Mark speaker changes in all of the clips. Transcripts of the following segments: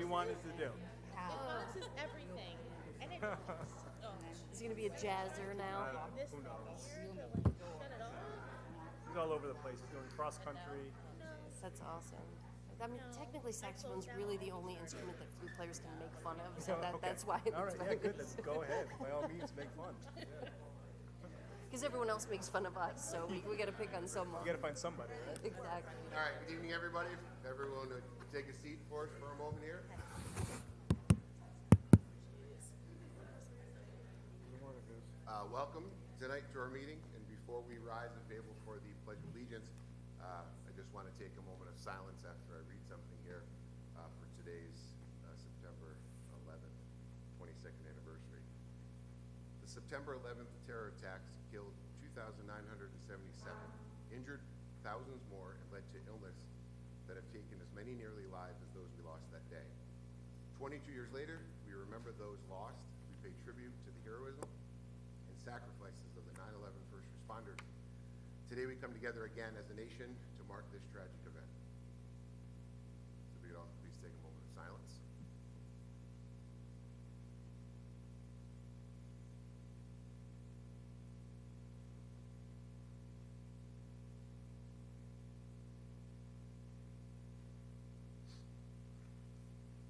Speaker 1: wanted to do.
Speaker 2: This is everything. And it
Speaker 3: Is he going to be a jazzer now?
Speaker 2: this
Speaker 1: Who knows?
Speaker 2: here to set it off.
Speaker 1: He's all over the place. He's doing cross country.
Speaker 3: That's awesome. I mean, technically, saxophone's really the only instrument that flute players can make fun of, so that's why it's
Speaker 1: All right,
Speaker 3: very
Speaker 1: good. Let's go ahead. By all means, make fun.
Speaker 3: Because everyone else makes fun of us, so we got to pick on someone.
Speaker 1: You got to find somebody, right?
Speaker 3: Exactly.
Speaker 4: All right, good evening, everybody. Everyone take a seat for us for a moment here. Welcome tonight to our meeting, and before we rise and table for the Pledge of Allegiance, I just want to take a moment of silence after I read something here for today's September 11th, 22nd anniversary. The September 11th terror attacks killed 2,977, injured thousands more, and led to illness that have taken as many nearly lives as those we lost that day. 22 years later, we remember those lost. We pay tribute to the heroism and sacrifices of the 9/11 first responders. Today we come together again as a nation to mark this tragic event. So we could all please take a moment of silence.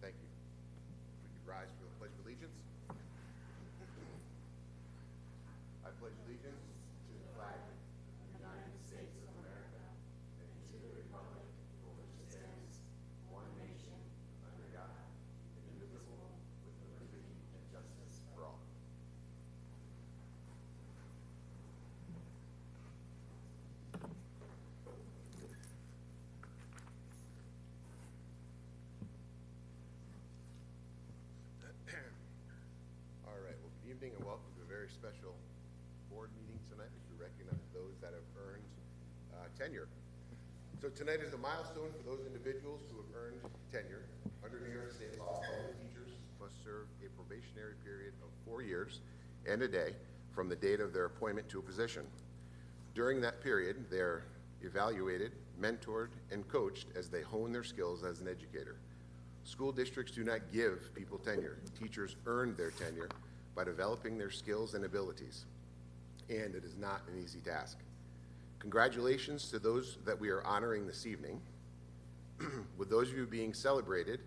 Speaker 4: Thank you. If we could rise for the Pledge of Allegiance. I pledge allegiance to the flag of the United States of America and to the republic for which it stands, one nation, under God, indivisible, with liberty and justice for all. All right, well, good evening and welcome to a very special board meeting tonight as we recognize those that have earned tenure. So tonight is a milestone for those individuals who have earned tenure. Under New York State law, all teachers must serve a probationary period of 4 years and a day from the date of their appointment to a position. During that period, they're evaluated, mentored, and coached as they hone their skills as an educator. School districts do not give people tenure. Teachers earn their tenure by developing their skills and abilities, and it is not an easy task. Congratulations to those that we are honoring this evening. With those of you being celebrated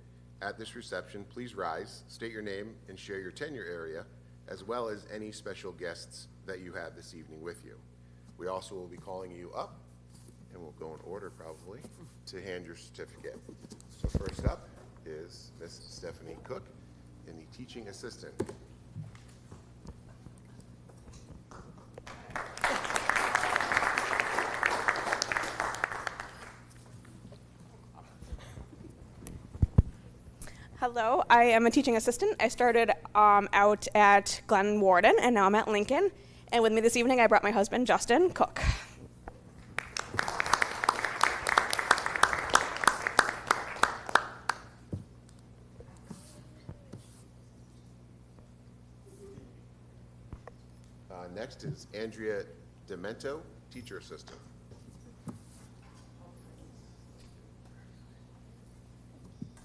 Speaker 4: at this reception, please rise, state your name, and share your tenure area, as well as any special guests that you have this evening with you. We also will be calling you up, and we'll go in order probably, to hand your certificate. So first up is Miss Stephanie Cook, and the teaching assistant.
Speaker 5: Hello, I am a teaching assistant. I started out at Glen Warden, and now I'm at Lincoln. And with me this evening, I brought my husband, Justin Cook.
Speaker 4: Next is Andrea Demento, teacher assistant.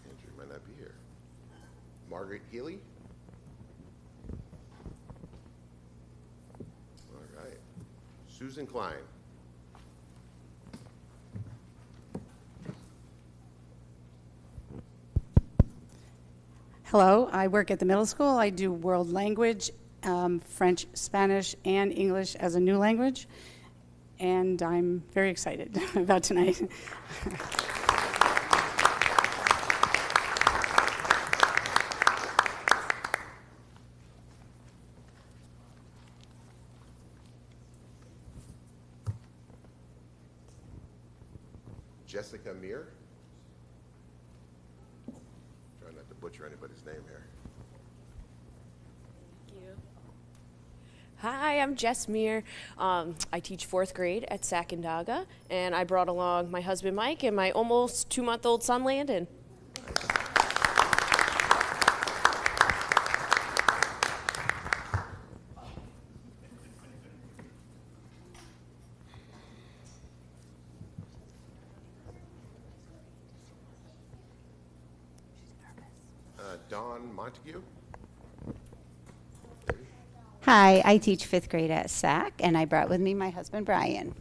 Speaker 4: Andrea might not be here. Margaret Healy. All right. Susan Klein.
Speaker 6: Hello, I work at the middle school. I do world language, French, Spanish, and English as a new language, and I'm very excited about tonight.
Speaker 4: Jessica Meir. Try not to butcher anybody's name here.
Speaker 7: Hi, I'm Jess Meir. I teach 4th grade at Sacandaga, and I brought along my husband Mike and my almost 2-month-old son Landon.
Speaker 4: Dawn Montague.
Speaker 8: Hi, I teach fifth grade at SAC, and I brought with me my husband, Brian.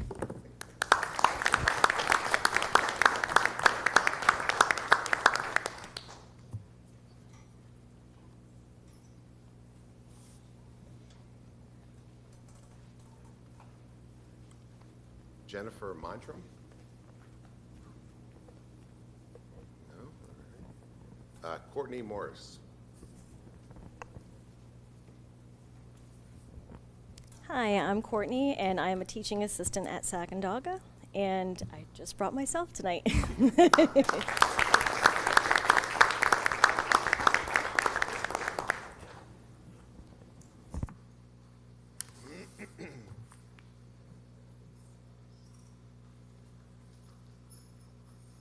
Speaker 4: Jennifer Montram. No. Courtney Morris.
Speaker 9: Hi, I'm Courtney, and I'm a teaching assistant at Scotia-Glenville, and I just brought myself tonight.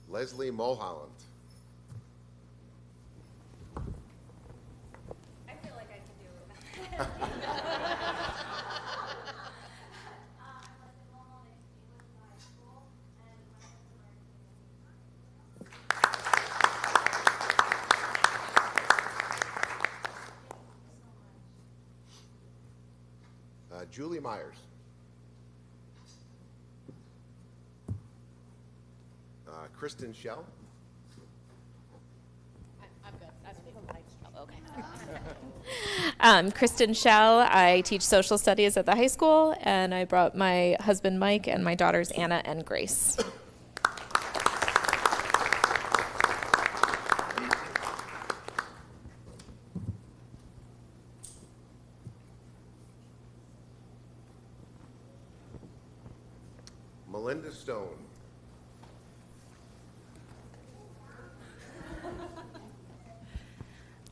Speaker 4: Leslie Mulholland.
Speaker 3: I feel like I can do it.
Speaker 4: Julie Myers. Kristen Shell.
Speaker 2: I'm good. I don't even like.
Speaker 10: Kristen Shell. I teach social studies at the high school, and I brought my husband Mike and my daughters Anna and Grace.
Speaker 4: Melinda Stone.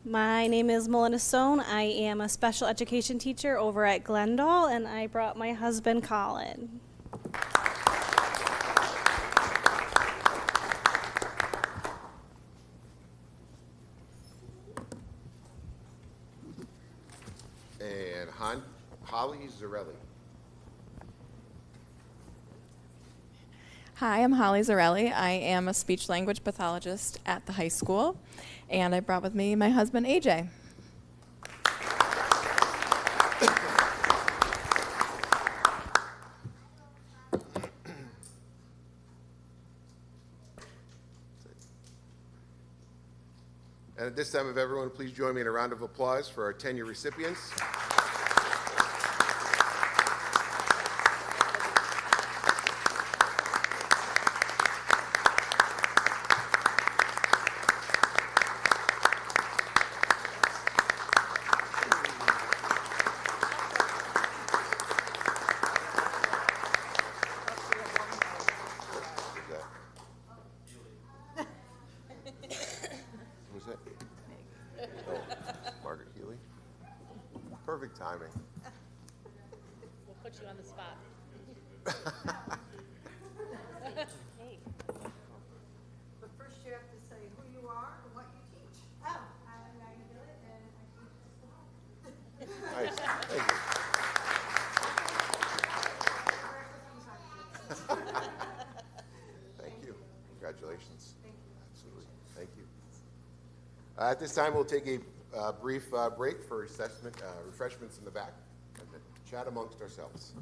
Speaker 9: My name is Melinda Stone. I am a special education teacher over at Glendale, and I brought my husband, Colin.
Speaker 4: And Holly Zarelli.
Speaker 10: Hi, I'm Holly Zarelli. I am a speech language pathologist at the high school, and I brought with me my husband AJ.
Speaker 4: And at this time, if everyone please join me in a round of applause for our tenure recipients. Who's that? Oh, Margaret Healy. Perfect timing.
Speaker 2: We'll put you on the spot.
Speaker 11: But first you have to say who you are and what you teach. Oh, I'm Maggie Gillett and I teach at
Speaker 4: Nice. Thank you. Thank you. Congratulations. Thank you. Absolutely. Thank you. At this time, we'll take a brief break for refreshments in the back and then chat amongst ourselves.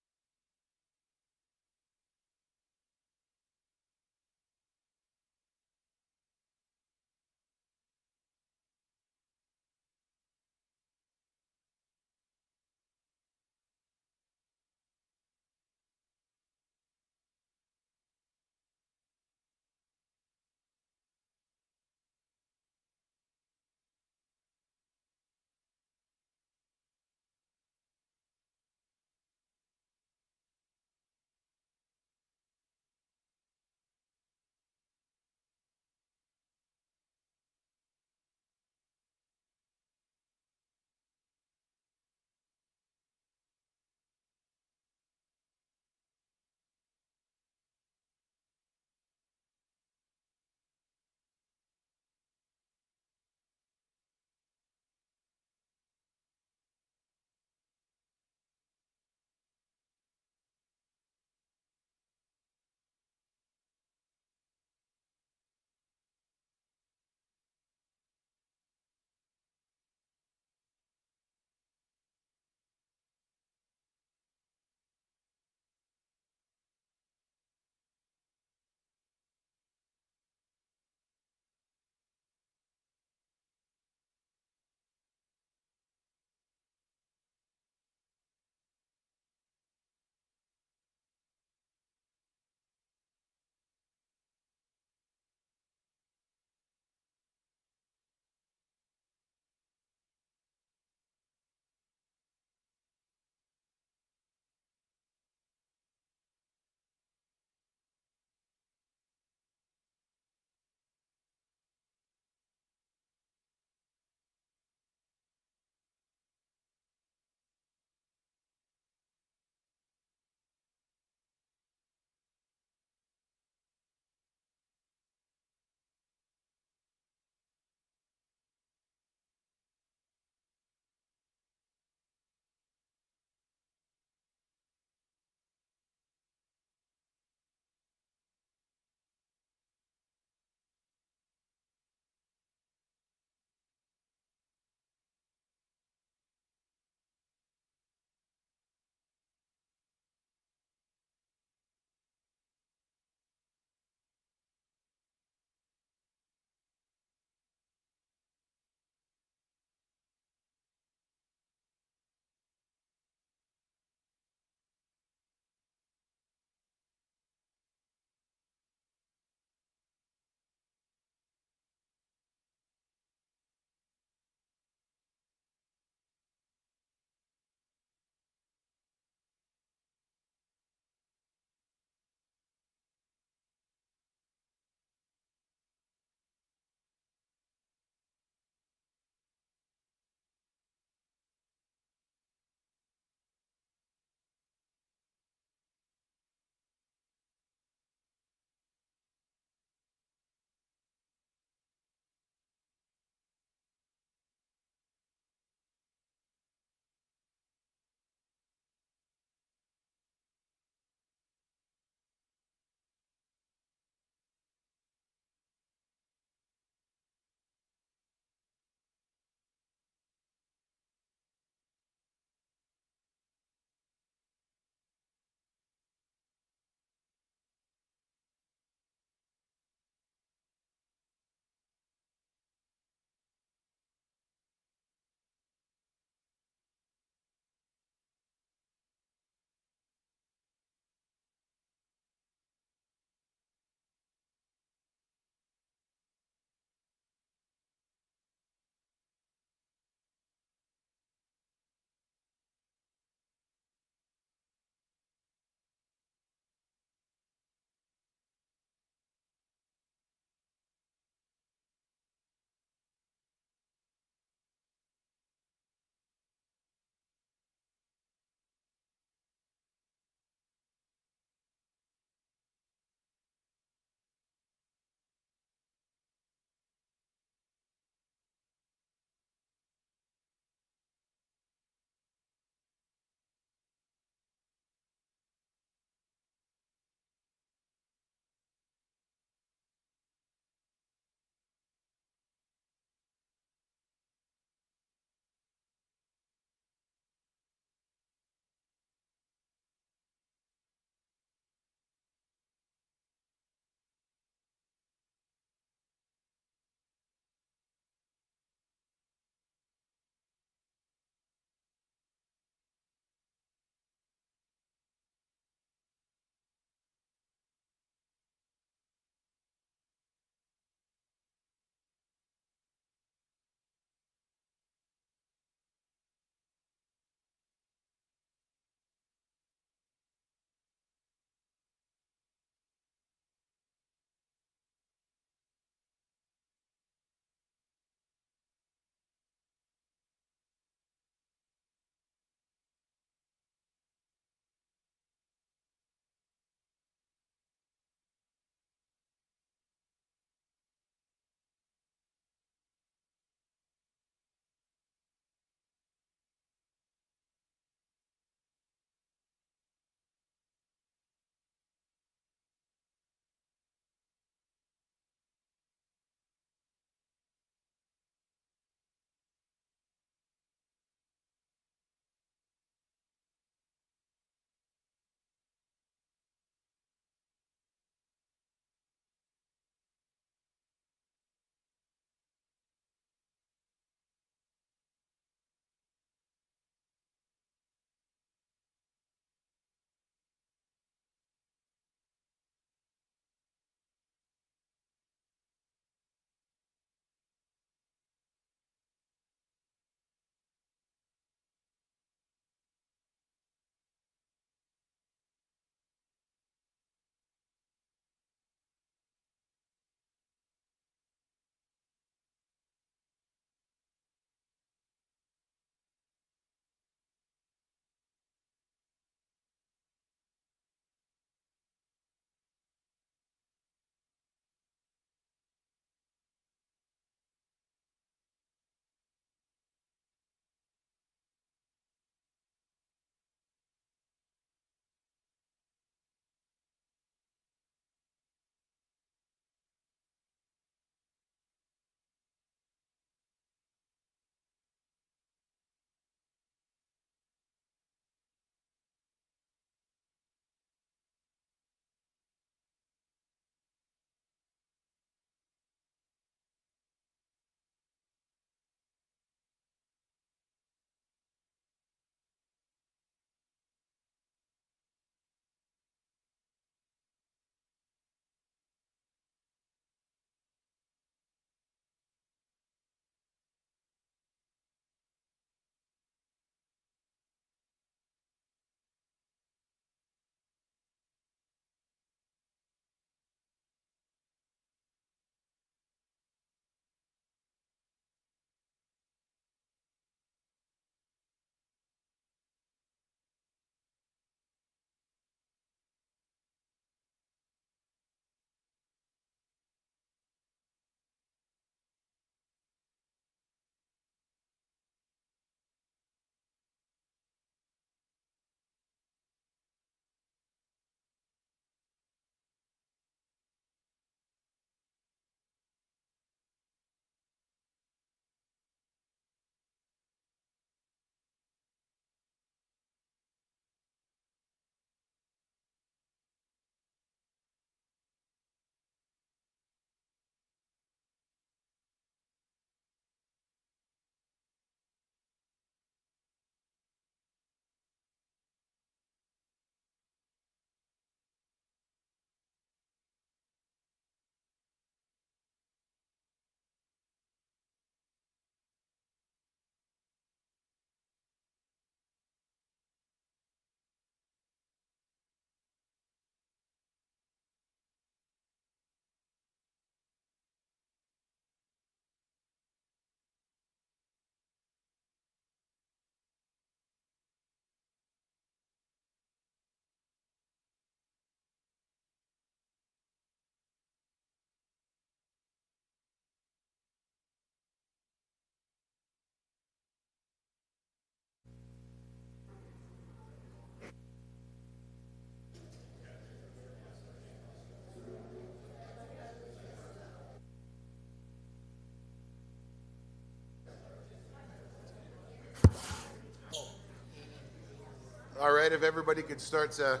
Speaker 4: right, if everybody could start to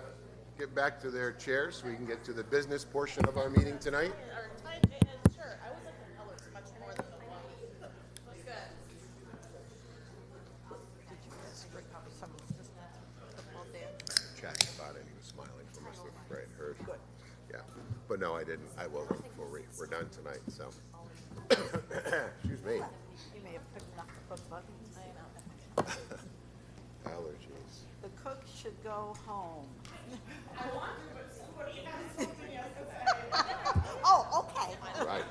Speaker 4: get back to their chairs so we can get to the business portion of our meeting tonight. Jack thought he was smiling from us, right? Heard. Yeah, but no, I didn't. I will before we're done tonight. So, excuse me.
Speaker 11: You may have picked up the cook button.
Speaker 4: Allergies.
Speaker 11: The cook should go home.
Speaker 2: I want to, but somebody has something else to say.
Speaker 11: Oh, okay.
Speaker 4: Right.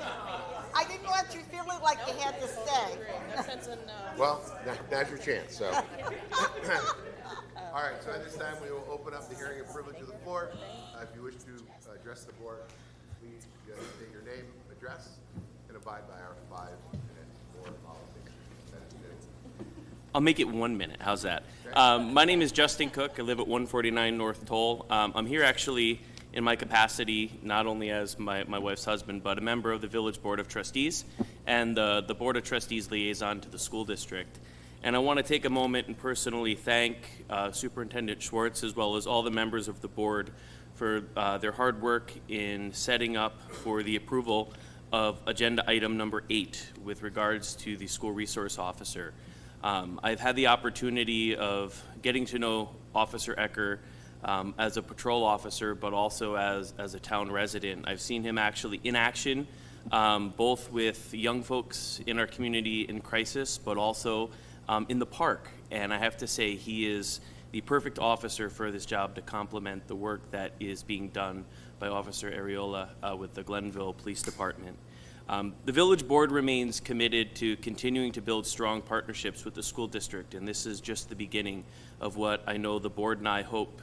Speaker 11: I didn't want you feeling like you had to stay.
Speaker 4: Well, now's your chance. So, all right. So at this time, we will open up the hearing and privilege of the floor. If you wish to address the board, please just state your name, address, and abide by our 5-minute board policy. That is new.
Speaker 12: I'll make it 1 minute. How's that? My name is Justin Cook. I live at 149 North Toll. I'm here actually in my capacity, not only as my wife's husband, but a member of the Village Board of Trustees and the Board of Trustees liaison to the school district. And I want to take a moment and personally thank Superintendent Schwartz as well as all the members of the board for their hard work in setting up for the approval of agenda item number 8 with regards to the school resource officer. I've had the opportunity of getting to know Officer Ecker as a patrol officer, but also as a town resident. I've seen him actually in action, both with young folks in our community in crisis, but also in the park. And I have to say, he is the perfect officer for this job to complement the work that is being done by Officer Areola with the Glenville Police Department. The Village Board remains committed to continuing to build strong partnerships with the school district, and this is just the beginning of what I know the board and I hope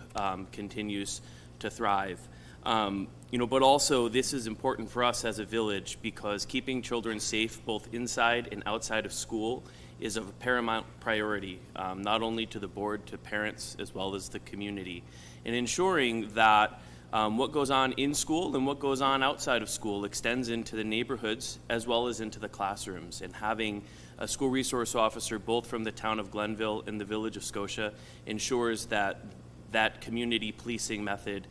Speaker 12: continues to thrive. But also this is important for us as a village because keeping children safe both inside and outside of school is of a paramount priority, not only to the board, to parents, as well as the community, and ensuring that what goes on in school and what goes on outside of school extends into the neighborhoods as well as into the classrooms. And having a school resource officer both from the town of Glenville and the village of Scotia ensures that that community policing method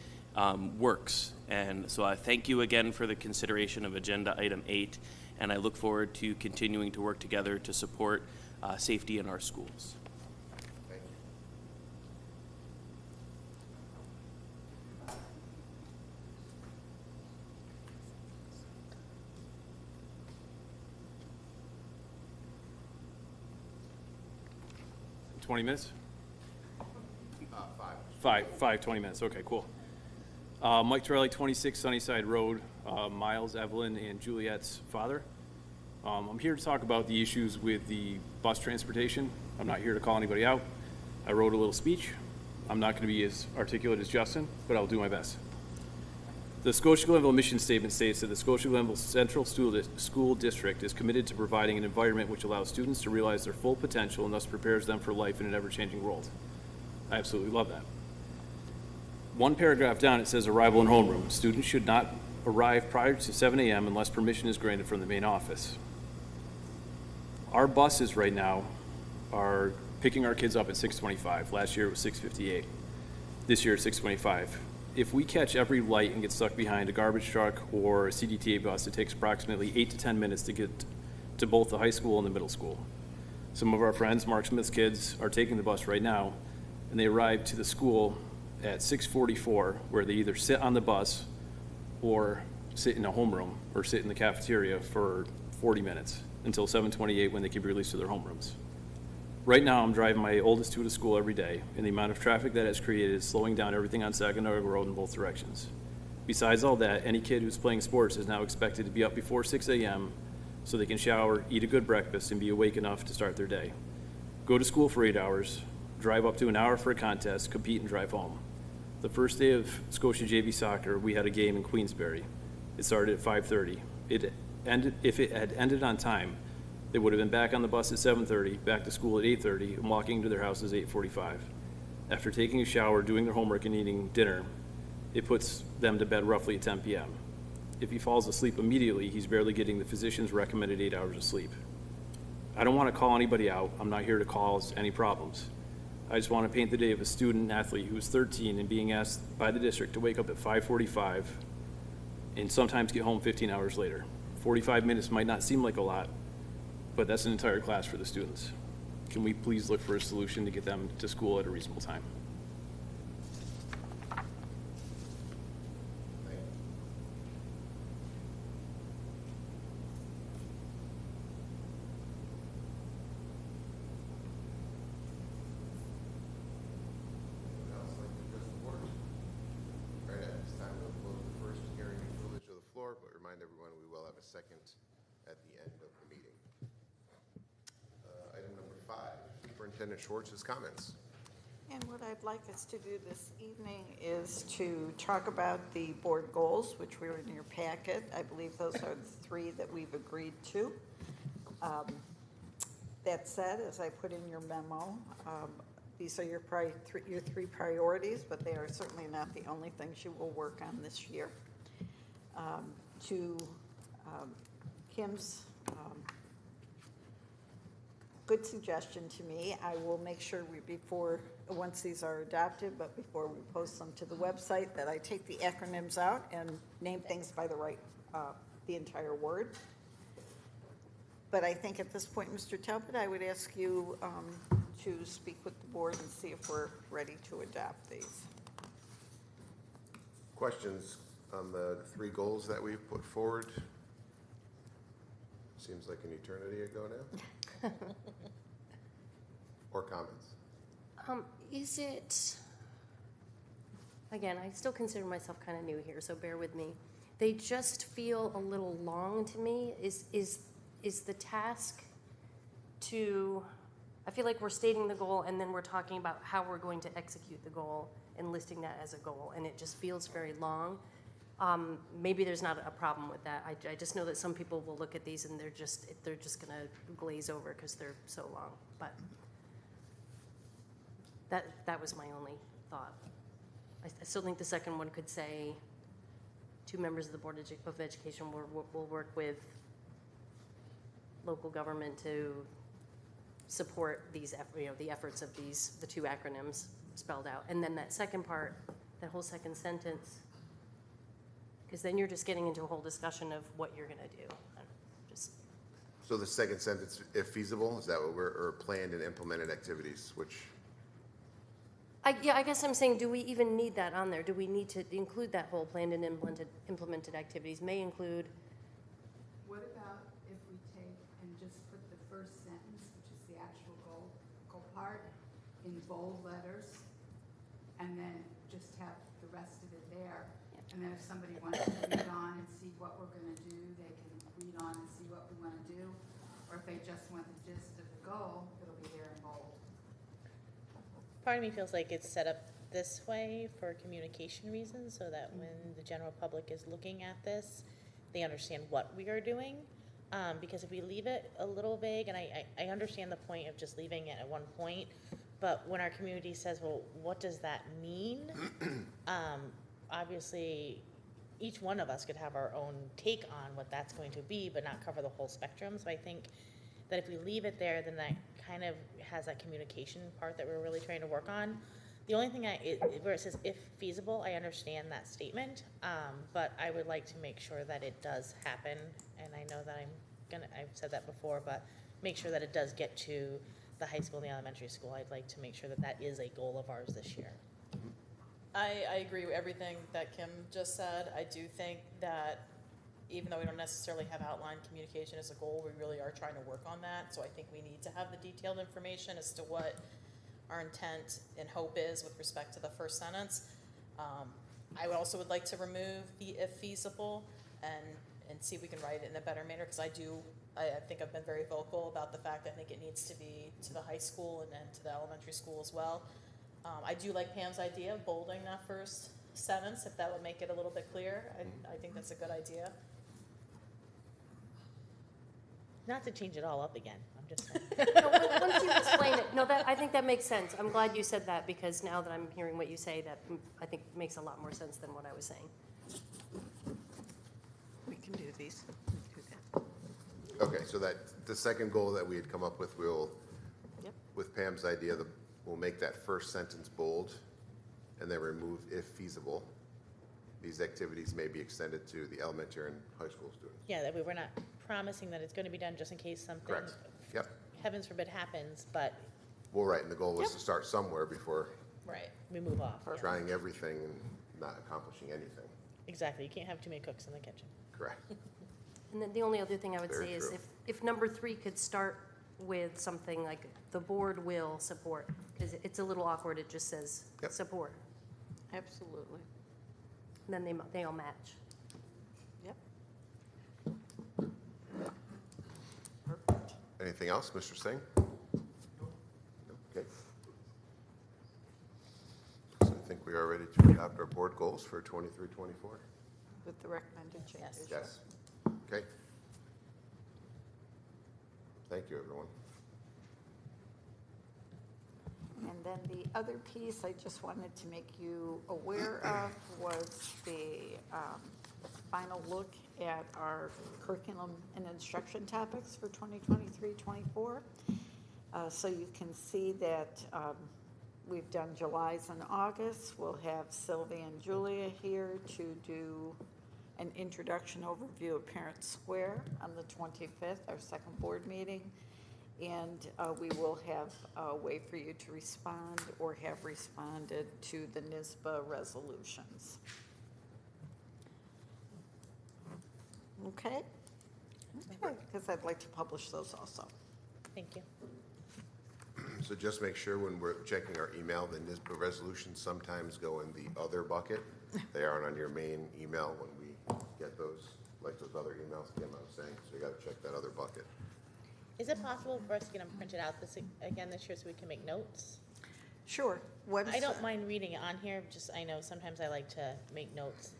Speaker 12: works. And so I thank you again for the consideration of agenda item 8, and I look forward to continuing to work together to support safety in our schools.
Speaker 13: 20 minutes?
Speaker 4: 5.
Speaker 13: 20 minutes. Okay, cool. Mike Torelli, 26 Sunnyside Road, Miles, Evelyn, and Juliet's father. I'm here to talk about the issues with the bus transportation. I'm not here to call anybody out. I wrote a little speech. I'm not going to be as articulate as Justin, but I'll do my best. The Scotia-Glenville mission statement states that the Scotia-Glenville Central School District is committed to providing an environment which allows students to realize their full potential and thus prepares them for life in an ever-changing world. I absolutely love that. One paragraph down, it says arrival and homeroom. Students should not arrive prior to 7 a.m. unless permission is granted from the main office. Our buses right now are picking our kids up at 6:25. Last year it was 6:58. This year it's 6:25. If we catch every light and get stuck behind a garbage truck or a CDTA bus, it takes approximately 8 to 10 minutes to get to both the high school and the middle school. Some of our friends, Mark Smith's kids, are taking the bus right now, and they arrive to the school at 6:44, where they either sit on the bus or sit in a homeroom or sit in the cafeteria for 40 minutes until 7:28 when they can be released to their homerooms. Right now, I'm driving my oldest two to school every day, and the amount of traffic that has created is slowing down everything on Scotia-Glenville Road in both directions. Besides all that, any kid who's playing sports is now expected to be up before 6 a.m. so they can shower, eat a good breakfast, and be awake enough to start their day. Go to school for 8 hours, drive up to an hour for a contest, compete, and drive home. The first day of Scotia JV soccer, we had a game in Queensbury. It started at 5:30. If it had ended on time, they would have been back on the bus at 7:30, back to school at 8:30, and walking to their houses at 8:45. After taking a shower, doing their homework, and eating dinner, it puts them to bed roughly at 10 p.m. If he falls asleep immediately, he's barely getting the physician's recommended 8 hours of sleep. I don't want to call anybody out. I'm not here to cause any problems. I just want to paint the day of a student athlete who is 13 and being asked by the district to wake up at 5:45 and sometimes get home 15 hours later. 45 minutes might not seem like a lot, but that's an entire class for the students. Can we please look for a solution to get them to school at a reasonable time?
Speaker 4: Second at the end of the meeting. Item number 5, Superintendent Schwartz's comments.
Speaker 11: And what I'd like us to do this evening is to talk about the board goals, which were in your packet. I believe those are the 3 that we've agreed to. That said, as I put in your memo, these are your 3 priorities, but they are certainly not the only things you will work on this year. Kim's good suggestion to me. I will make sure once these are adopted, but before we post them to the website, that I take the acronyms out and name things by the entire word. But I think at this point, Mr. Talbot, I would ask you to speak with the board and see if we're ready to adopt these.
Speaker 4: Questions on the 3 goals that we've put forward? Seems like an eternity ago now. Or comments?
Speaker 3: Is it, again, I still consider myself kind of new here, so bear with me. They just feel a little long to me. Is the task to, I feel like we're stating the goal and then we're talking about how we're going to execute the goal and listing that as a goal, and it just feels very long. Maybe there's not a problem with that. I just know that some people will look at these and they're just going to glaze over because they're so long. But that was my only thought. I still think the second one could say 2 members of the Board of Education will work with local government to support these, the efforts of the 2 acronyms spelled out. And then that second part, that whole second sentence, because then you're just getting into a whole discussion of what you're going to do.
Speaker 4: So the second sentence, if feasible, is that what or planned and implemented activities, which?
Speaker 3: I guess I'm saying, do we even need that on there? Do we need to include that whole planned and implemented activities? May include.
Speaker 6: What about if we take and just put the first sentence, which is the actual goal part, in bold letters, and then just have the rest of it there? And then if somebody wants to read on and see what we're going to do, they can read on and see what we want to do. Or if they just want the gist of the goal, it'll be there in bold.
Speaker 14: Part of me feels like it's set up this way for communication reasons, so that when the general public is looking at this, they understand what we are doing. Because if we leave it a little vague, and I understand the point of just leaving it at one point, but when our community says, well, what does that mean? Obviously, each one of us could have our own take on what that's going to be, but not cover the whole spectrum. So I think that if we leave it there, then that kind of has that communication part that we're really trying to work on. The only thing where it says if feasible, I understand that statement, but I would like to make sure that it does happen. And I know that I've said that before, but make sure that it does get to the high school and the elementary school. I'd like to make sure that that is a goal of ours this year.
Speaker 10: I agree with everything that Kim just said. I do think that even though we don't necessarily have outlined communication as a goal, we really are trying to work on that. So I think we need to have the detailed information as to what our intent and hope is with respect to the first sentence. I also would like to remove the if feasible and see if we can write it in a better manner, because I think I've been very vocal about the fact that I think it needs to be to the high school and then to the elementary school as well. I do like Pam's idea of bolding that first sentence, if that would make it a little bit clearer. I think that's a good idea.
Speaker 14: Not to change it all up again, I'm just saying.
Speaker 3: Once you explain it, I think that makes sense. I'm glad you said that, because now that I'm hearing what you say, that I think makes a lot more sense than what I was saying.
Speaker 11: We can do these.
Speaker 4: Okay, so that the second goal that we had come up with, with Pam's idea, we'll make that first sentence bold and then remove if feasible. These activities may be extended to the elementary and high school students.
Speaker 14: Yeah, that we're not promising that it's going to be done just in case something,
Speaker 4: Correct. Yep.
Speaker 14: heavens forbid, happens, but,
Speaker 4: Well, right, and the goal was to start somewhere before
Speaker 14: right, we move off. Yeah.
Speaker 4: trying everything and not accomplishing anything.
Speaker 14: Exactly, you can't have too many cooks in the kitchen.
Speaker 4: Correct.
Speaker 3: And then the only other thing I would
Speaker 4: Very
Speaker 3: say is
Speaker 4: true.
Speaker 3: if number 3 could start with something like the board will support, because it's a little awkward, it just says
Speaker 4: Yep.
Speaker 3: support.
Speaker 11: Absolutely.
Speaker 3: And then they all match.
Speaker 11: Yep.
Speaker 4: Anything else, Mr. Singh? Okay. So I think we are ready to adopt our board goals for 23-24.
Speaker 11: With the recommended changes.
Speaker 4: Yes. Okay. Thank you, everyone.
Speaker 11: And then the other piece I just wanted to make you aware of was the final look at our curriculum and instruction topics for 2023-24. So you can see that we've done July's and August. We'll have Sylvia and Julia here to do an introduction overview of Parent Square on the 25th, our second board meeting. And we will have a way for you to respond or have responded to the NISBA resolutions. Okay? Okay, because I'd like to publish those also.
Speaker 14: Thank you.
Speaker 4: So just make sure when we're checking our email, the NISBA resolutions sometimes go in the other bucket. They aren't on your main email when we get those, like those other emails Kim was saying. So you got to check that other bucket.
Speaker 14: Is it possible for us to get them printed out this year so we can make notes?
Speaker 11: Sure.
Speaker 14: I don't mind reading it on here, just I know sometimes I like to make notes.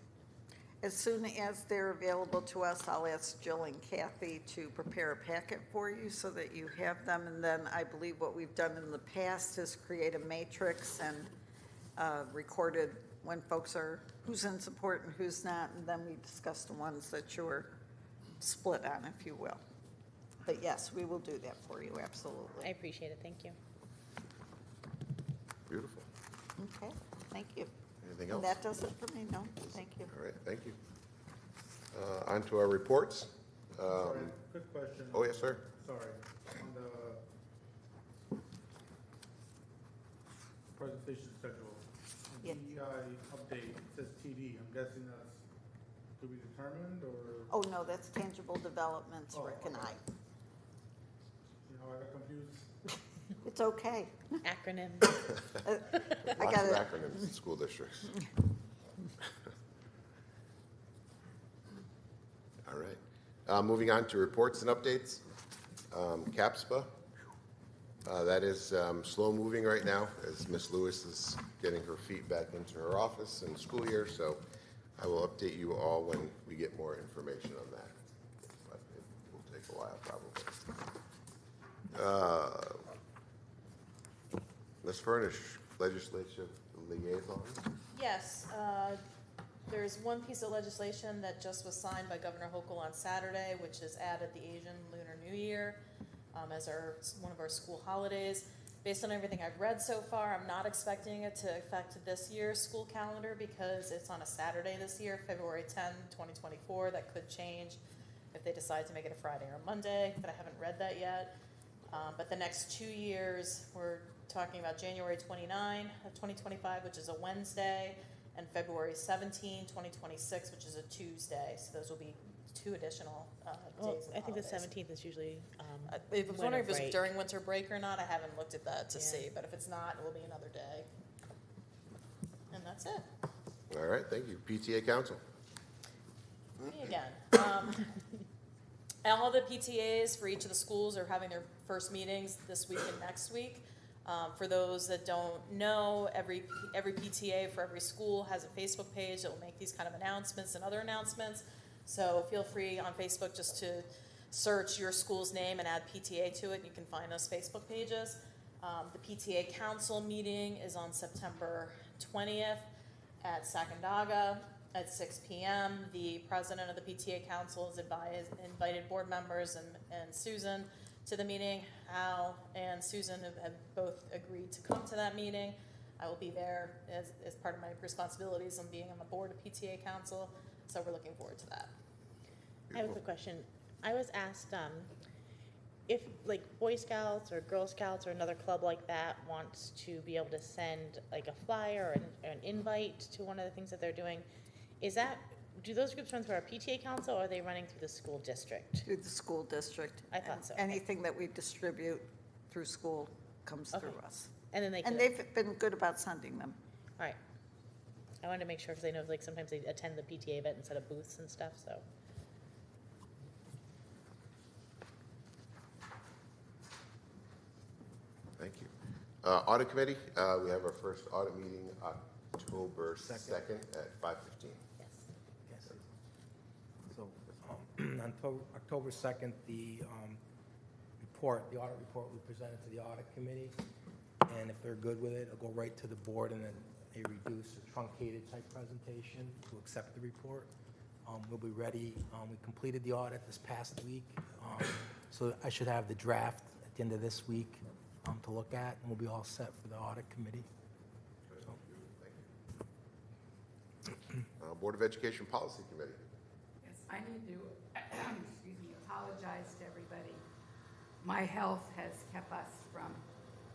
Speaker 11: As soon as they're available to us, I'll ask Jill and Kathy to prepare a packet for you so that you have them. And then I believe what we've done in the past is create a matrix and recorded when folks are, who's in support and who's not. And then we discuss the ones that you're split on, if you will. But yes, we will do that for you, absolutely.
Speaker 14: I appreciate it, thank you.
Speaker 4: Beautiful.
Speaker 11: Okay, thank you.
Speaker 4: Anything
Speaker 11: And
Speaker 4: else?
Speaker 11: that does it for me, no, thank you.
Speaker 4: All right, thank you. On to our reports.
Speaker 15: Sorry, quick question.
Speaker 4: Oh, yes, sir.
Speaker 15: Sorry, on the presentation schedule,
Speaker 11: Yeah.
Speaker 15: DEI update, it says TD, I'm guessing that's to be determined, or?
Speaker 11: Oh, no, that's tangible developments,
Speaker 15: Oh,
Speaker 11: Rick and I.
Speaker 15: You know, I got confused.
Speaker 11: It's okay.
Speaker 14: Acronyms.
Speaker 11: I
Speaker 4: Lots
Speaker 11: got
Speaker 4: of
Speaker 11: it.
Speaker 4: acronyms in school districts. All right. Moving on to reports and updates. CAPSPA. That is slow moving right now as Ms. Lewis is getting her feet back into her office in the school year. So I will update you all when we get more information on that. But it will take a while probably. Ms. Furnish, legislative liaison.
Speaker 10: Yes, there's one piece of legislation that just was signed by Governor Hochul on Saturday, which has added the Asian Lunar New Year as one of our school holidays. Based on everything I've read so far, I'm not expecting it to affect this year's school calendar because it's on a Saturday this year, February 10, 2024. That could change if they decide to make it a Friday or a Monday, but I haven't read that yet. But the next 2 years, we're talking about January 29 of 2025, which is a Wednesday, and February 17, 2026, which is a Tuesday. So those will be 2 additional days of
Speaker 14: I think the
Speaker 10: holidays.
Speaker 14: 17th is usually
Speaker 10: I was wondering if it was
Speaker 14: break.
Speaker 10: during winter break or not. I haven't looked at that to
Speaker 14: Yeah.
Speaker 10: see, but if it's not, it will be another day. And that's it.
Speaker 4: All right, thank you. PTA Council.
Speaker 10: Me again. All the PTAs for each of the schools are having their first meetings this week and next week. For those that don't know, every PTA for every school has a Facebook page that will make these kind of announcements and other announcements. So feel free on Facebook just to search your school's name and add PTA to it, and you can find those Facebook pages. The PTA Council meeting is on September 20th at Sacandaga at 6 p.m. The president of the PTA Council has invited board members and Susan to the meeting. Al and Susan have both agreed to come to that meeting. I will be there as part of my responsibilities on being on the board of PTA Council, so we're looking forward to that.
Speaker 14: I have a quick question. I was asked if like Boy Scouts or Girl Scouts or another club like that wants to be able to send like a flyer or an invite to one of the things that they're doing, do those groups run through our PTA council or are they running through the school district?
Speaker 11: Through the school district.
Speaker 14: I thought so.
Speaker 11: Anything that we distribute through school comes through us.
Speaker 14: And then
Speaker 11: they've been good about sending them.
Speaker 14: All right. I wanted to make sure because I know like sometimes they attend the PTA event instead of booths and stuff, so.
Speaker 4: Thank you. Audit committee, we have our first audit meeting October 2nd at 5:15.
Speaker 14: Yes.
Speaker 16: So on October 2nd, the audit report we presented to the audit committee, and if they're good with it, it'll go right to the board in a reduced or truncated type presentation to accept the report. We'll be ready. We completed the audit this past week, so I should have the draft at the end of this week to look at, and we'll be all set for the audit committee. So.
Speaker 4: Board of Education Policy Committee.
Speaker 6: Yes, I need to, excuse me, apologize to everybody. My health has kept us from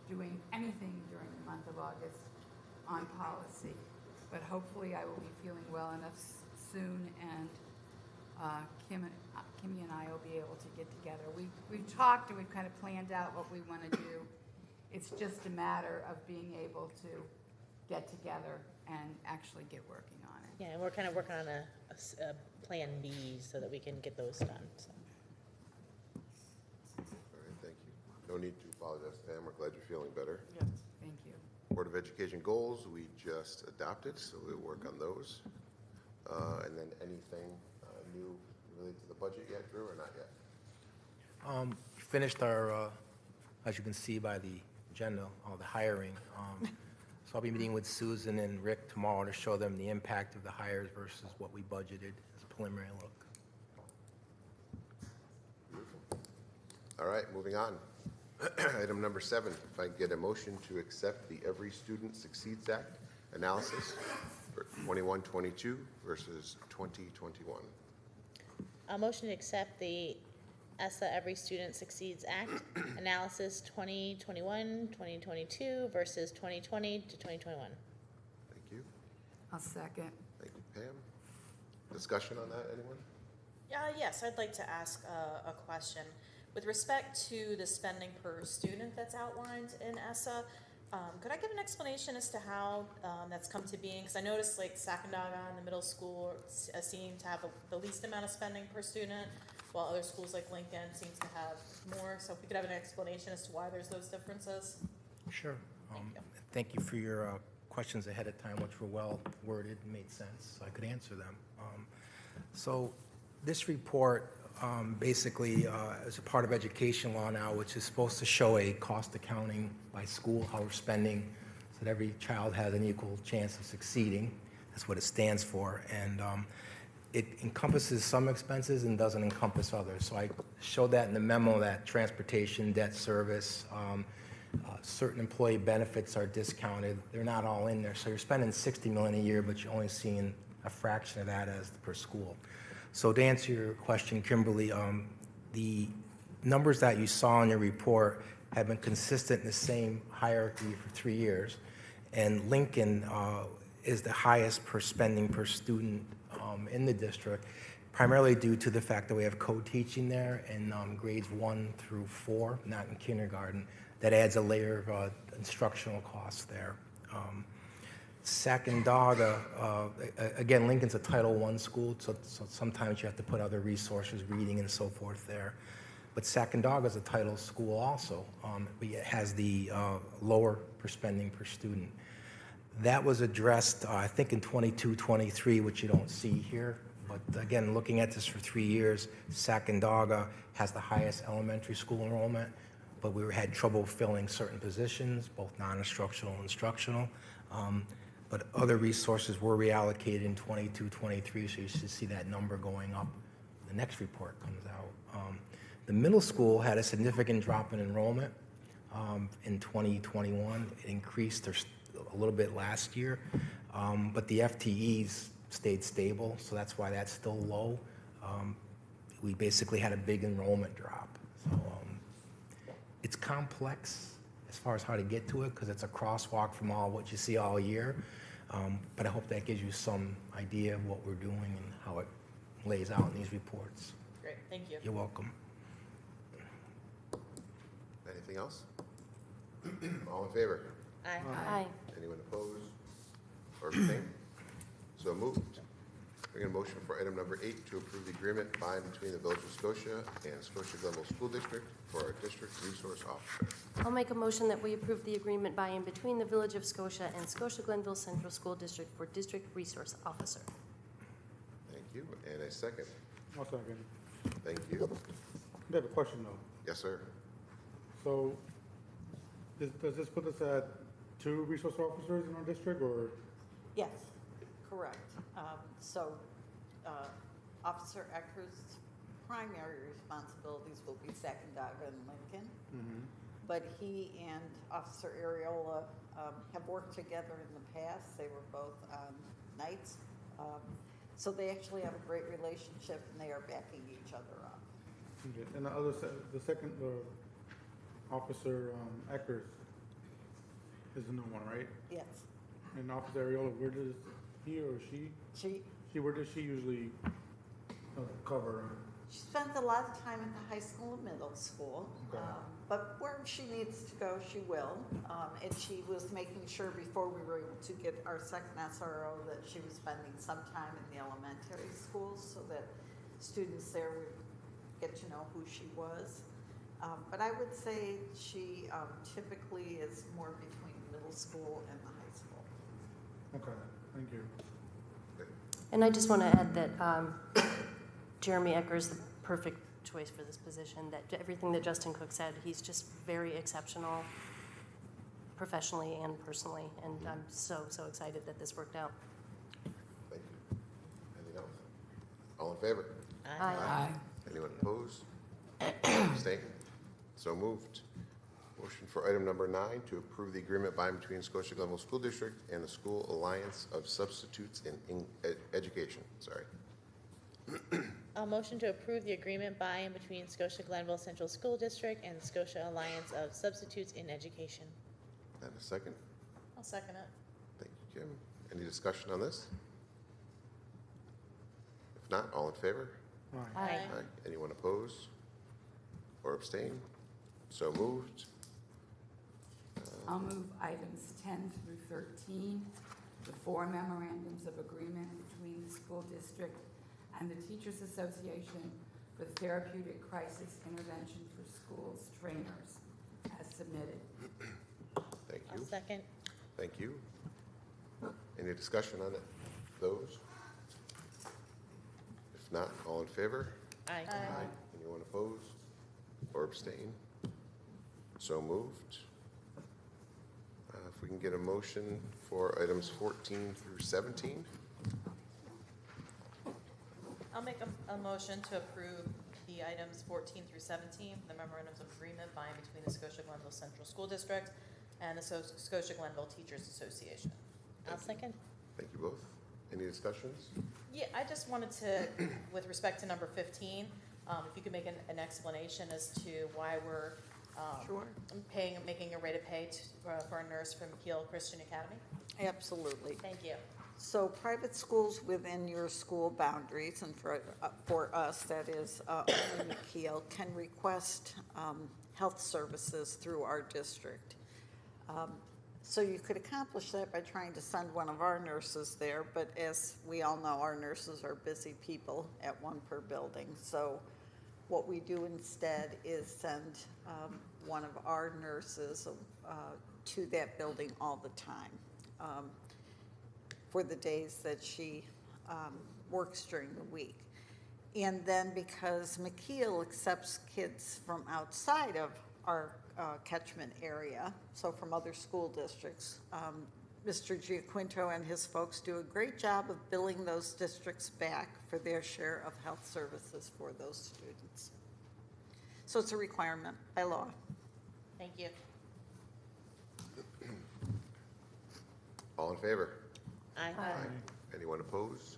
Speaker 6: doing anything during the month of August on policy, but hopefully I will be feeling well enough soon, and Kimmy and I will be able to get together. We've talked and we've kind of planned out what we want to do. It's just a matter of being able to get together and actually get working on it.
Speaker 14: Yeah, and we're kind of working on a plan B so that we can get those done. So.
Speaker 4: All right, thank you. No need to apologize, Pam. We're glad you're feeling better.
Speaker 6: Yes, thank you.
Speaker 4: Board of Education goals we just adopted, so we'll work on those. And then anything new related to the budget yet, Drew, or not yet?
Speaker 16: We finished our, as you can see by the agenda, all the hiring. So I'll be meeting with Susan and Rick tomorrow to show them the impact of the hires versus what we budgeted as a preliminary look.
Speaker 4: Beautiful. All right, moving on. Item number 7, if I can get a motion to accept the Every Student Succeeds Act analysis for 21-22 versus 2021.
Speaker 14: A motion to accept the ESSA Every Student Succeeds Act analysis 2021-2022 versus 2020 to 2021.
Speaker 4: Thank you.
Speaker 6: I'll second.
Speaker 4: Thank you, Pam. Discussion on that, anyone?
Speaker 10: Yes, I'd like to ask a question. With respect to the spending per student that's outlined in ESSA, could I give an explanation as to how that's come to being? Because I noticed like Scotia-Glenville in the middle school seem to have the least amount of spending per student, while other schools like Lincoln seems to have more. So if we could have an explanation as to why there's those differences.
Speaker 16: Sure. Thank you for your questions ahead of time, which were well worded and made sense, so I could answer them. So this report basically is a part of education law now, which is supposed to show a cost accounting by school, how we're spending, so that every child has an equal chance of succeeding. That's what it stands for. And it encompasses some expenses and doesn't encompass others. So I showed that in the memo, that transportation, debt service, certain employee benefits are discounted. They're not all in there. So you're spending $60 million a year, but you're only seeing a fraction of that as per school. So to answer your question, Kimberly, the numbers that you saw in your report have been consistent in the same hierarchy for 3 years. And Lincoln is the highest per spending per student in the district, primarily due to the fact that we have co-teaching there in grades 1 through 4, not in kindergarten. That adds a layer of instructional costs there. Scotia-Glenville, again, Lincoln's a Title I school, so sometimes you have to put other resources, reading and so forth there. But Scotia-Glenville is a title school also, but it has the lower per spending per student. That was addressed, I think, in 22-23, which you don't see here. But again, looking at this for 3 years, Scotia-Glenville has the highest elementary school enrollment, but we had trouble filling certain positions, both non-instructional and instructional. But other resources were reallocated in 22-23, so you should see that number going up when the next report comes out. The middle school had a significant drop in enrollment in 2021. It increased a little bit last year, but the FTEs stayed stable, so that's why that's still low. We basically had a big enrollment drop. So it's complex as far as how to get to it because it's a crosswalk from all what you see all year. But I hope that gives you some idea of what we're doing and how it lays out in these reports.
Speaker 10: Great, thank you.
Speaker 16: You're welcome.
Speaker 4: Anything else? All in favor?
Speaker 10: Aye.
Speaker 3: Aye.
Speaker 4: Anyone opposed or abstain? So moved. Bring a motion for item number 8 to approve the agreement by and between the Village of Scotia and Scotia-Glenville School District for our district resource officer.
Speaker 3: I'll make a motion that we approve the agreement by and between the Village of Scotia and Scotia-Glenville Central School District for District Resource Officer.
Speaker 4: Thank you. And a second.
Speaker 15: I'll second.
Speaker 4: Thank you.
Speaker 15: I have a question though.
Speaker 4: Yes, sir.
Speaker 15: So, does this put us at 2 resource officers in our district, or?
Speaker 11: Yes, correct. Officer Ecker's primary responsibilities will be Sacandaga and Lincoln, but he and Officer Ariola have worked together in the past. They were both on nights, so they actually have a great relationship, and they are backing each other up.
Speaker 15: Okay. And the second Officer Eckers is the new one, right?
Speaker 11: Yes.
Speaker 15: And Officer Ariola, where does he or she? Where does she usually cover?
Speaker 11: She spends a lot of time at the high school and middle school,
Speaker 15: Okay.
Speaker 11: but where she needs to go, she will. And she was making sure before we were able to get our second SRO that she was spending some time in the elementary schools so that students there would get to know who she was. But I would say she typically is more between middle school and the high school.
Speaker 15: Okay, thank you.
Speaker 3: And I just want to add that Jeremy Ecker is the perfect choice for this position. That everything that Justin Cook said, he's just very exceptional professionally and personally, and I'm so excited that this worked out.
Speaker 4: Thank you. Anything else? All in favor?
Speaker 3: Aye.
Speaker 4: Anyone opposed? Abstain? So moved. Motion for item number 9 to approve the agreement by and between Scotia-Glenville School District and the School Alliance of Substitutes in Education. Sorry.
Speaker 14: A motion to approve the agreement by and between Scotia-Glenville Central School District and the Scotia Alliance of Substitutes in Education.
Speaker 4: And a second.
Speaker 10: I'll second it.
Speaker 4: Thank you, Kim. Any discussion on this? If not, all in favor?
Speaker 10: Aye.
Speaker 4: Anyone opposed or abstain? So moved.
Speaker 6: I'll move items 10 through 13, the 4 memorandums of agreement between the school district and the Teachers Association for Therapeutic Crisis Intervention for Schools trainers, as submitted.
Speaker 4: Thank
Speaker 14: I'll
Speaker 4: you.
Speaker 14: second.
Speaker 4: Thank you. Any discussion on those? If not, all in favor?
Speaker 14: Aye.
Speaker 4: Anyone opposed or abstain? So moved. If we can get a motion for items 14 through 17.
Speaker 10: I'll make a motion to approve the items 14 through 17, the memorandums of agreement by and between the Scotia-Glenville Central School District and the Scotia-Glenville Teachers Association.
Speaker 14: I'll second.
Speaker 4: Thank you both. Any discussions?
Speaker 10: Yeah, I just wanted to, with respect to number 15, if you could make an explanation as to why we're making a rate of pay for a nurse from McKeel Christian Academy.
Speaker 11: Absolutely.
Speaker 10: Thank you.
Speaker 11: So private schools within your school boundaries, and for us, that is only McKeel, can request health services through our district. So you could accomplish that by trying to send one of our nurses there, but as we all know, our nurses are busy people at one per building. So what we do instead is send one of our nurses to that building all the time for the days that she works during the week. And then because McKeel accepts kids from outside of our catchment area, so from other school districts, Mr. Giaquinto and his folks do a great job of billing those districts back for their share of health services for those students. So it's a requirement by law.
Speaker 10: Thank you.
Speaker 4: All in favor?
Speaker 14: Aye.
Speaker 4: Anyone opposed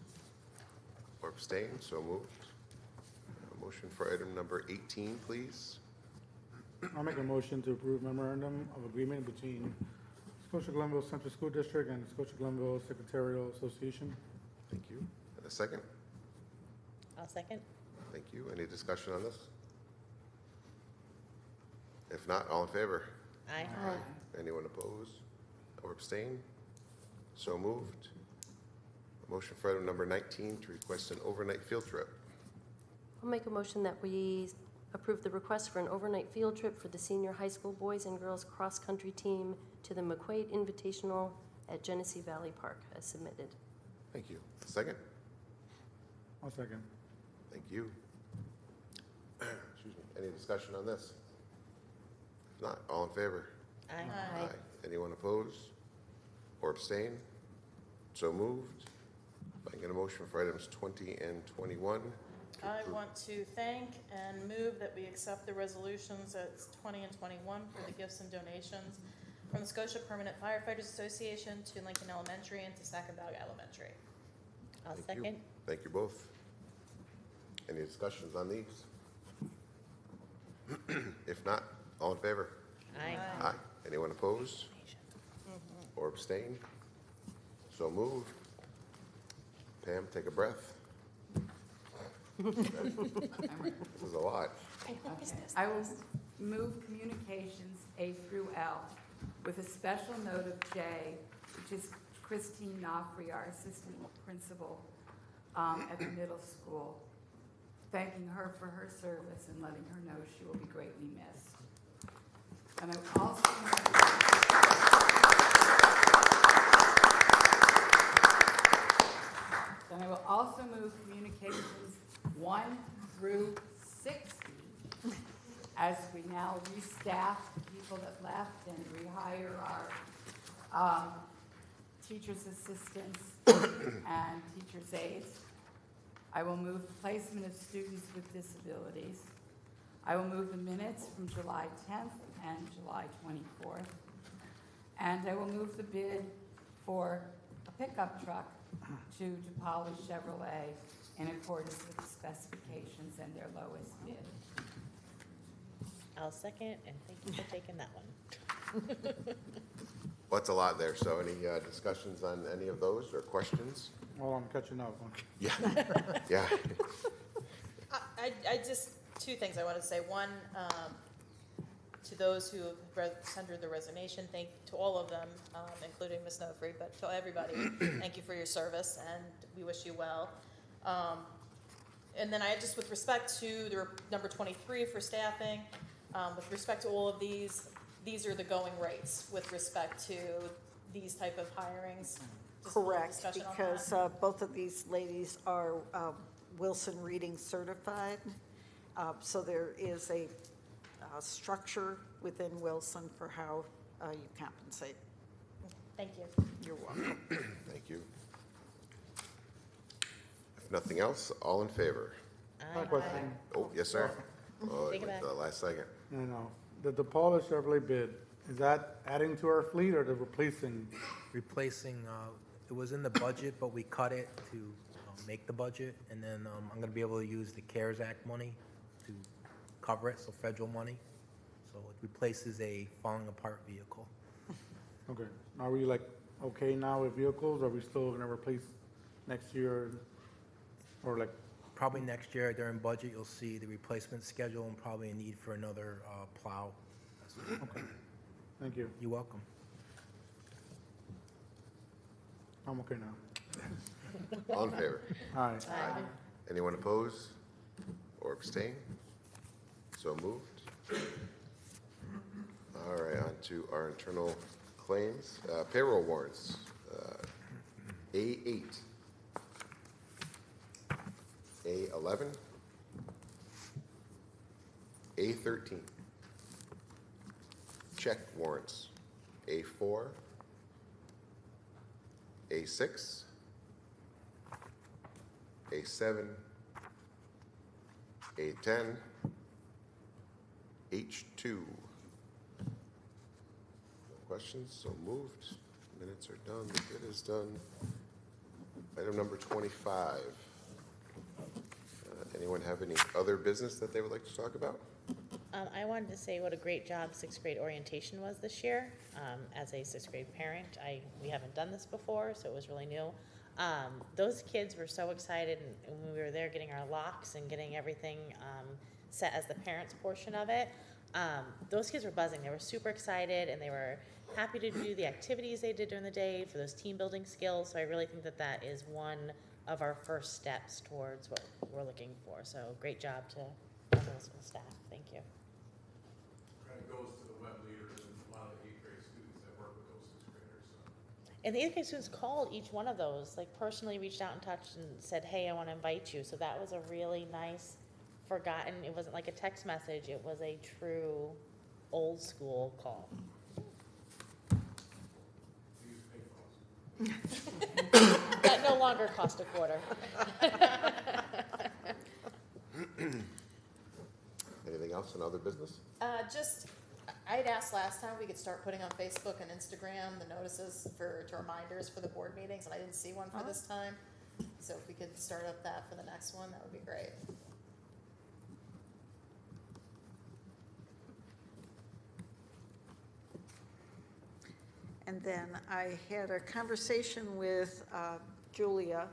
Speaker 4: or abstain? So moved. A motion for item number 18, please.
Speaker 15: I'll make a motion to approve memorandum of agreement between Scotia-Glenville Central School District and Scotia-Glenville Secretarial Association.
Speaker 4: Thank you. And a second?
Speaker 14: I'll second.
Speaker 4: Thank you. Any discussion on this? If not, all in favor?
Speaker 14: Aye.
Speaker 4: Anyone opposed or abstain? So moved. A motion for item number 19 to request an overnight field trip.
Speaker 3: I'll make a motion that we approve the request for an overnight field trip for the senior high school boys and girls cross-country team to the McQuaid Invitational at Genesee Valley Park as submitted.
Speaker 4: Thank you. Second?
Speaker 15: I'll second.
Speaker 4: Thank you. Excuse me. Any discussion on this? If not, all in favor?
Speaker 14: Aye.
Speaker 4: Anyone opposed or abstain? So moved. If I can get a motion for items 20 and 21.
Speaker 10: I want to thank and move that we accept the resolutions at 20 and 21 for the gifts and donations from the Scotia Permanent Firefighters Association to Lincoln Elementary and to Scotia-Glenville Elementary.
Speaker 14: I'll
Speaker 4: Thank
Speaker 14: second.
Speaker 4: you. Thank you both. Any discussions on these? If not, all in favor?
Speaker 14: Aye.
Speaker 4: Aye. Anyone opposed or abstain? So moved. Pam, take a breath. This is a lot.
Speaker 6: I will move communications A through L with a special note of J, which is Christine Knopfrey, our assistant principal at the middle school, thanking her for her service and letting her know she will be greatly missed. And I will also move communications 1 through 60 as we now restaff the people that left and rehire our teachers' assistants and teachers' aides. I will move the placement of students with disabilities. I will move the minutes from July 10th and July 24th. And I will move the bid for a pickup truck to DePauli Chevrolet in accordance with the specifications and their lowest bid.
Speaker 14: I'll second, and thank you for taking that one.
Speaker 4: Well, that's a lot there. So any discussions on any of those or questions?
Speaker 15: Well, I'm catching up.
Speaker 4: Yeah. Yeah.
Speaker 10: I just, two things I wanted to say. One, to those who have tendered the resignation, thank to all of them, including Ms. Knopfrey, but to everybody, thank you for your service, and we wish you well. And then I just, with respect to the number 23 for staffing, with respect to all of these are the going rates with respect to these type of hirings. Just a little
Speaker 11: Correct,
Speaker 10: discussion on
Speaker 11: because
Speaker 10: that.
Speaker 11: both of these ladies are Wilson Reading certified. So there is a structure within Wilson for how you compensate.
Speaker 10: Thank you.
Speaker 11: You're welcome.
Speaker 4: Thank you. If nothing else, all in favor?
Speaker 15: My question.
Speaker 4: Oh, yes, sir. Oh,
Speaker 14: Take it back.
Speaker 4: the last second.
Speaker 15: No. The DePauli Chevrolet bid, is that adding to our fleet or the replacing?
Speaker 16: Replacing, it was in the budget, but we cut it to make the budget, and then I'm going to be able to use the CARES Act money to cover it, so federal money. So it replaces a falling apart vehicle.
Speaker 15: Okay. Are we like okay now with vehicles? Or are we still gonna replace next year? Or like,
Speaker 16: Probably next year during budget, you'll see the replacement schedule and probably a need for another plow.
Speaker 15: okay. Thank you.
Speaker 16: You're welcome.
Speaker 15: I'm okay now.
Speaker 4: All in favor?
Speaker 15: Aye.
Speaker 4: Anyone opposed or abstain? So moved. All right, on to our internal claims. Payroll warrants. A8. A11. A13. Check warrants. A4. A6. A7. A10. H2. No questions? So moved. Minutes are done. The bid is done. Item number 25. Anyone have any other business that they would like to talk about?
Speaker 14: I wanted to say what a great job sixth grade orientation was this year. As a sixth grade parent, we haven't done this before, so it was really new. Those kids were so excited, and when we were there getting our locks and getting everything set as the parents' portion of it, those kids were buzzing. They were super excited, and they were happy to do the activities they did during the day for those team building skills. So I really think that that is one of our first steps towards what we're looking for. So great job to middle school staff. Thank you.
Speaker 13: Kind of goes to the web leaders and a lot of the 8th grade students that work with those 6th graders. So.
Speaker 14: And the 8th grade students called each one of those, like personally reached out and touched and said, hey, I want to invite you. So that was a really nice, forgotten, it wasn't like a text message, it was a true old school call. That no longer cost a quarter.
Speaker 4: Anything else in other business?
Speaker 10: I'd asked last time we could start putting on Facebook and Instagram the notices to reminders for the board meetings, and I didn't see one for this time. So if we could start up that for the next one, that would be great.
Speaker 11: And then I had a conversation with Julia.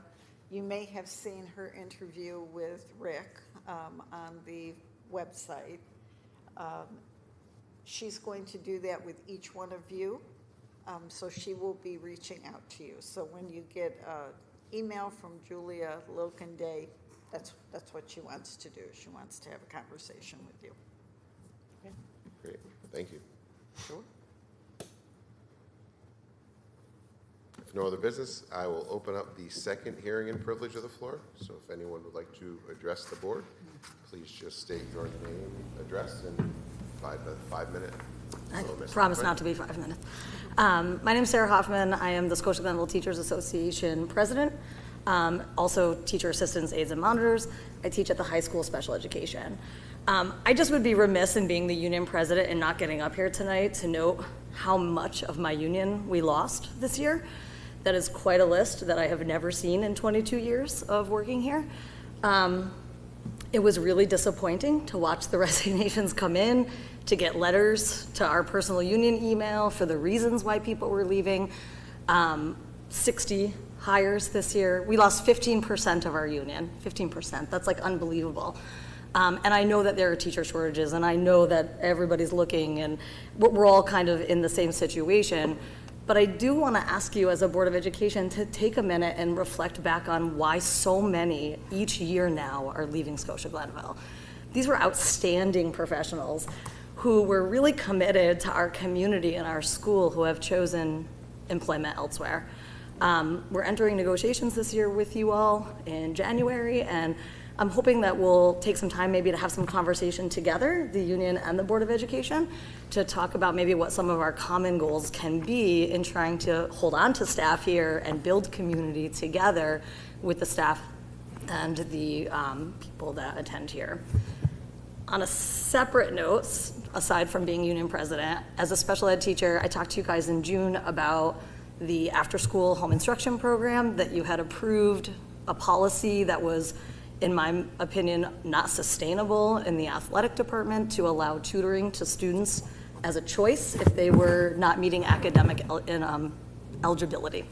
Speaker 11: You may have seen her interview with Rick on the website. She's going to do that with each one of you. So she will be reaching out to you. So when you get an email from Julia Lokenday, that's what she wants to do. She wants to have a conversation with you.
Speaker 14: Okay.
Speaker 4: Great, thank you.
Speaker 11: Sure.
Speaker 4: If no other business, I will open up the second hearing and privilege of the floor. So if anyone would like to address the board, please just state your name, address, and 5-minute.
Speaker 17: I promise not to be 5 minutes. My name is Sarah Hoffman. I am the Scotia-Glenville Teachers Association president, also teacher assistants, aides, and monitors. I teach at the high school special education. I just would be remiss in being the union president and not getting up here tonight to note how much of my union we lost this year. That is quite a list that I have never seen in 22 years of working here. It was really disappointing to watch the resignations come in, to get letters to our personal union email for the reasons why people were leaving. 60 hires this year. We lost 15% of our union, 15%. That's like unbelievable. And I know that there are teacher shortages, and I know that everybody's looking, and we're all kind of in the same situation. But I do want to ask you as a Board of Education to take a minute and reflect back on why so many each year now are leaving Scotia-Glenville. These were outstanding professionals who were really committed to our community and our school, who have chosen employment elsewhere. We're entering negotiations this year with you all in January, and I'm hoping that we'll take some time maybe to have some conversation together, the union and the Board of Education, to talk about maybe what some of our common goals can be in trying to hold on to staff here and build community together with the staff and the people that attend here. On a separate note, aside from being union president, as a special ed teacher, I talked to you guys in June about the after-school home instruction program that you had approved, a policy that was, in my opinion, not sustainable in the athletic department to allow tutoring to students as a choice if they were not meeting academic eligibility.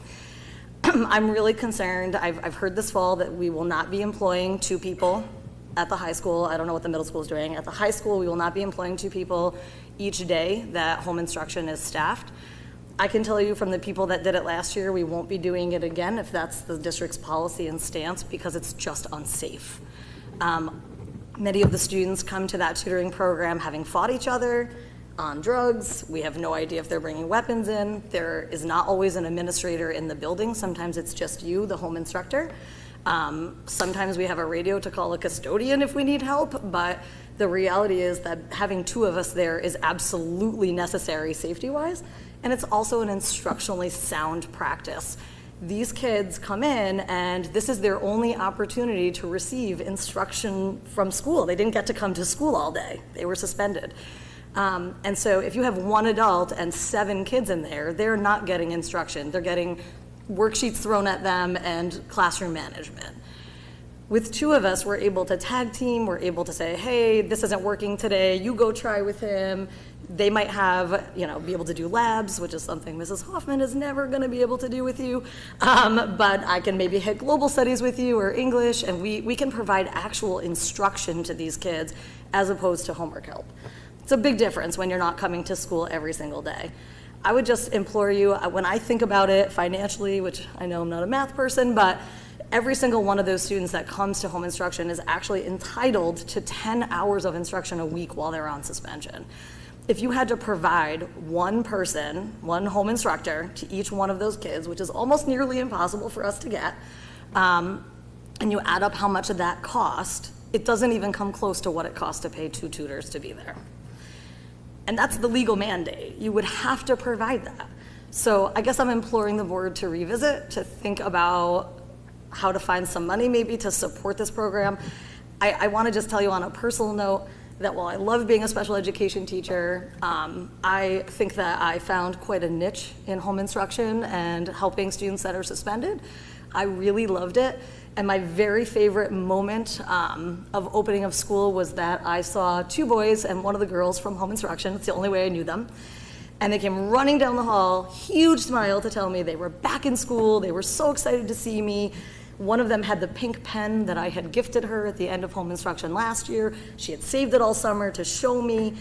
Speaker 17: I'm really concerned. I've heard this fall that we will not be employing 2 people at the high school. I don't know what the middle school is doing. At the high school, we will not be employing 2 people each day that home instruction is staffed. I can tell you from the people that did it last year, we won't be doing it again if that's the district's policy and stance, because it's just unsafe. Many of the students come to that tutoring program having fought each other on drugs. We have no idea if they're bringing weapons in. There is not always an administrator in the building. Sometimes it's just you, the home instructor. Sometimes we have a radio to call a custodian if we need help, but the reality is that having 2 of us there is absolutely necessary safety-wise, and it's also an instructionally sound practice. These kids come in and this is their only opportunity to receive instruction from school. They didn't get to come to school all day. They were suspended. And so if you have one adult and 7 kids in there, they're not getting instruction. They're getting worksheets thrown at them and classroom management. With 2 of us, we're able to tag team. We're able to say, hey, this isn't working today. You go try with him. They might have, be able to do labs, which is something Mrs. Hoffman is never going to be able to do with you. But I can maybe hit global studies with you or English, and we can provide actual instruction to these kids as opposed to homework help. It's a big difference when you're not coming to school every single day. I would just implore you, when I think about it financially, which I know I'm not a math person, but every single one of those students that comes to home instruction is actually entitled to 10 hours of instruction a week while they're on suspension. If you had to provide one person, one home instructor to each one of those kids, which is almost nearly impossible for us to get, and you add up how much of that cost, it doesn't even come close to what it costs to pay 2 tutors to be there. And that's the legal mandate. You would have to provide that. So I guess I'm imploring the board to revisit, to think about how to find some money maybe to support this program. I want to just tell you on a personal note that while I love being a special education teacher, I think that I found quite a niche in home instruction and helping students that are suspended. I really loved it. And my very favorite moment of opening of school was that I saw 2 boys and one of the girls from home instruction. It's the only way I knew them. And they came running down the hall, huge smile to tell me they were back in school. They were so excited to see me. One of them had the pink pen that I had gifted her at the end of home instruction last year. She had saved it all summer to show me.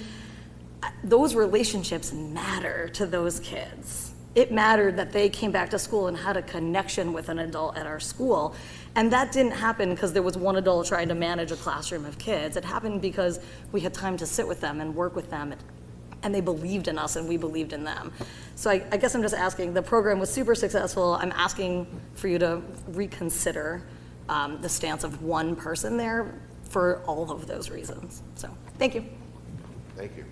Speaker 17: Those relationships matter to those kids. It mattered that they came back to school and had a connection with an adult at our school. And that didn't happen because there was one adult trying to manage a classroom of kids. It happened because we had time to sit with them and work with them, and they believed in us and we believed in them. So I guess I'm just asking, the program was super successful. I'm asking for you to reconsider the stance of one person there for all of those reasons. So thank you.
Speaker 4: Thank you.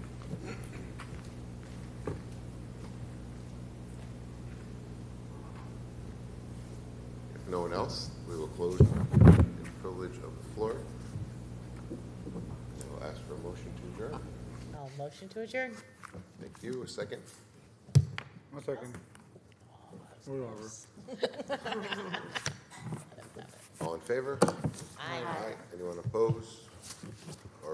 Speaker 4: If no one else, we will close the privilege of the floor. I will ask for a motion to adjourn.
Speaker 14: I'll motion to adjourn.
Speaker 4: Thank you. A second?
Speaker 15: One second. We're over.
Speaker 4: All in favor?
Speaker 14: Aye.
Speaker 4: Anyone opposed?